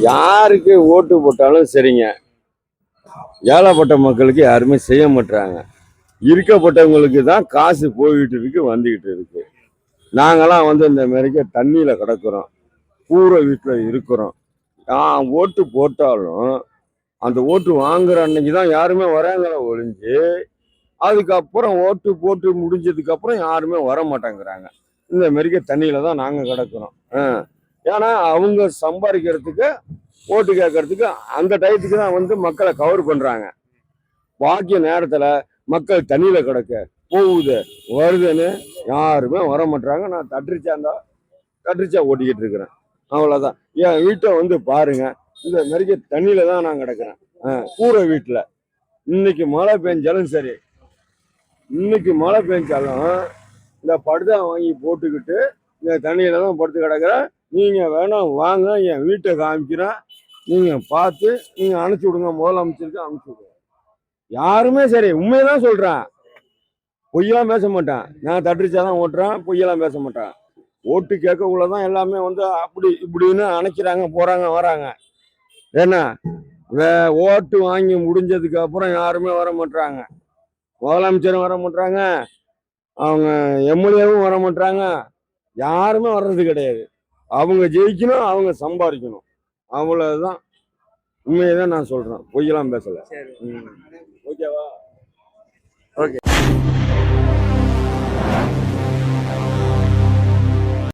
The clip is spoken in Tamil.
யாருக்கு ஓட்டு போட்டாலும் சரிங்க, ஏழைப்பட்ட மக்களுக்கு யாருமே செய்ய மாட்டாங்க. இருக்கப்பட்டவங்களுக்கு தான் காசு போய்கிட்டு இருக்கு, வந்துகிட்டு இருக்கு. நாங்கெல்லாம் இந்த மாதிரிக்கு தண்ணியில கிடக்குறோம், கூரை வீட்டில் இருக்கிறோம். ஓட்டு போட்டாலும் அந்த ஓட்டு வாங்குற அன்னைக்கு தான் யாருமே வராங்கள ஒழிஞ்சு, அதுக்கப்புறம் ஓட்டு போட்டு முடிஞ்சதுக்கு அப்புறம் யாருமே வர மாட்டேங்கிறாங்க. இந்த மாதிரிக்கு தண்ணியில தான் நாங்க கிடக்குறோம். ஏன்னா அவங்க சம்பாதிக்கிறதுக்கு ஓட்டு கேட்கறதுக்கு அந்த டயத்துக்கு தான் மக்களை கவர் பண்றாங்க. பாக்கிய நேரத்துல மக்கள் தண்ணியில கிடக்க போகுது வருதுன்னு யாருமே வர மாட்டாங்க. நான் தட்டுரிச்சா ஓட்டிக்கிட்டு இருக்கிறேன், அவ்வளவுதான். என் வீட்டை பாருங்க, இந்த மாதிரி தண்ணியில தான் நான் கிடக்குறேன், கூரை வீட்டுல. இன்னைக்கு மழை பெஞ்சாலும் சரி, இன்னைக்கு மழை பெஞ்சாலும் இந்த படுதா வாங்கி போட்டுக்கிட்டு இந்த தண்ணியில தான் படுத்து கிடக்குறேன். நீங்க வேணா வாங்க, என் வீட்டை காமிக்கிறேன், நீங்க பார்த்து நீங்க அனுப்பிச்சு விடுங்க, முதலமைச்சருக்கு அனுப்பிச்சு விடுங்க. யாருமே சரி, உண்மையதான் சொல்றேன், பொய்யெல்லாம் பேச மாட்டேன். நான் தட்டுரிச்சாதான் ஓட்டுறேன், பொய்யெல்லாம் பேச மாட்டேன். ஓட்டு கேட்கக்குள்ளதான் எல்லாமே அப்படி இப்படின்னு அணைக்கிறாங்க, போறாங்க வராங்க. ஏன்னா ஓட்டு வாங்கி முடிஞ்சதுக்கு அப்புறம் யாருமே வர மாட்டாங்க. முதலமைச்சரும் வர மாட்டாங்க, அவங்க எம்எல்ஏவும் வர மாட்டாங்க, யாருமே வர்றது கிடையாது. அவங்க ஜெயிக்கணும், அவங்க சம்பாதிக்கணும், அவ்வளவுதான். உண்மையதான் நான் சொல்றேன், பொய்யெல்லாம் பேசல. ஓகேவா?